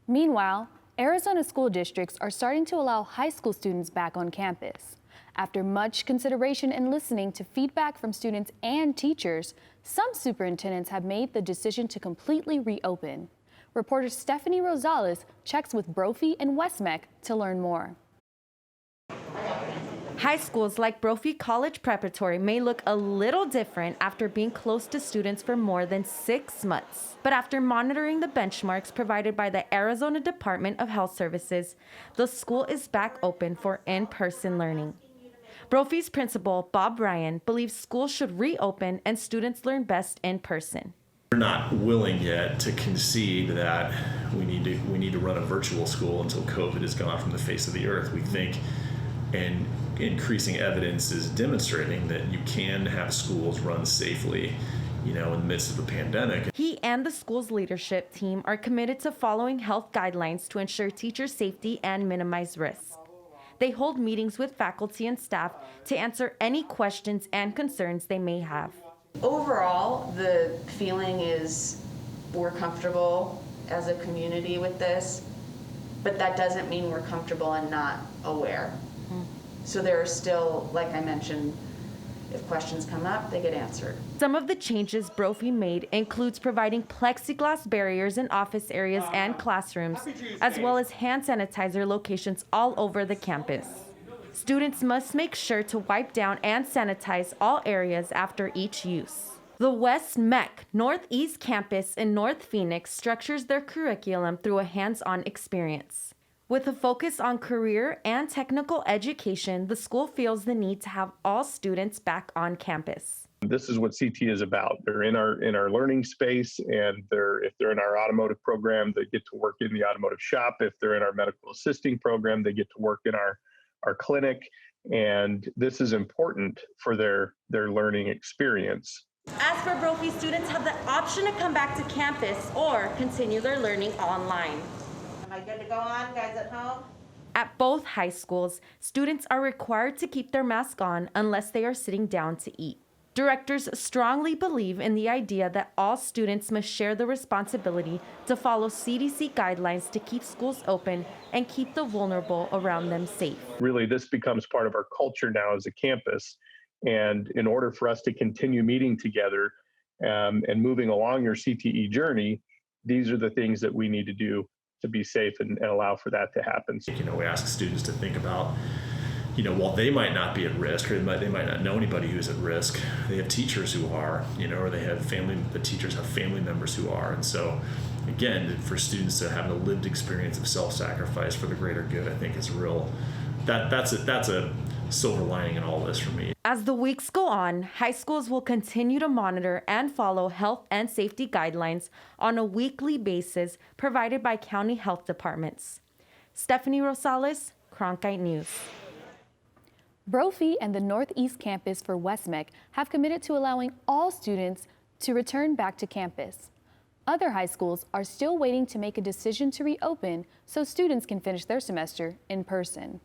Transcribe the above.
Meanwhile, Arizona school districts are starting to allow high school students back on campus. After much consideration and listening to feedback from students and teachers, some superintendents have made the decision to completely reopen. Reporter Sthefany Rosales checks with Brophy and Westmec to learn more. High schools like Brophy College Preparatory may look a little different after being close to students for more than 6 months. But after monitoring the benchmarks provided by the Arizona Department of Health Services, the school is back open for in-person learning. Brophy's principal, Bob Ryan, believes schools should reopen and students learn best in person. We're not willing yet to concede that we need to run a virtual school until COVID is gone from the face of the earth. We think, and increasing evidence is demonstrating, that you can have schools run safely, in the midst of a pandemic. He and the school's leadership team are committed to following health guidelines to ensure teacher safety and minimize risk. They hold meetings with faculty and staff to answer any questions and concerns they may have. Overall, the feeling is we're comfortable as a community with this, but that doesn't mean we're comfortable and not aware. So there are still, like I mentioned, if questions come up, they get answered. Some of the changes Brophy made includes providing plexiglass barriers in office areas and classrooms, as well as hand sanitizer locations all over the campus. Students must make sure to wipe down and sanitize all areas after each use. The West MEC Northeast Campus in North Phoenix structures their curriculum through a hands-on experience. With a focus on career and technical education, the school feels the need to have all students back on campus. This is what CT is about. They're in our learning space, and if they're in our automotive program, they get to work in the automotive shop. If they're in our medical assisting program, they get to work in our clinic, and this is important for their learning experience. As for Brophy, students have the option to come back to campus or continue their learning online. Am I good to go on, guys at home? At both high schools, students are required to keep their mask on unless they are sitting down to eat. Directors strongly believe in the idea that all students must share the responsibility to follow CDC guidelines to keep schools open and keep the vulnerable around them safe. Really, this becomes part of our culture now as a campus. And in order for us to continue meeting together and moving along your CTE journey, these are the things that we need to do to be safe and allow for that to happen. We ask students to think about, while they might not be at risk, or they might not know anybody who's at risk, they have teachers who are, or the teachers have family members who are. And so, again, for students to have a lived experience of self-sacrifice for the greater good, I think is that's a silver lining in all this for me. As the weeks go on, high schools will continue to monitor and follow health and safety guidelines on a weekly basis provided by county health departments. Sthefany Rosales, Cronkite News. Brophy and the Northeast Campus for Westmec have committed to allowing all students to return back to campus. Other high schools are still waiting to make a decision to reopen so students can finish their semester in person.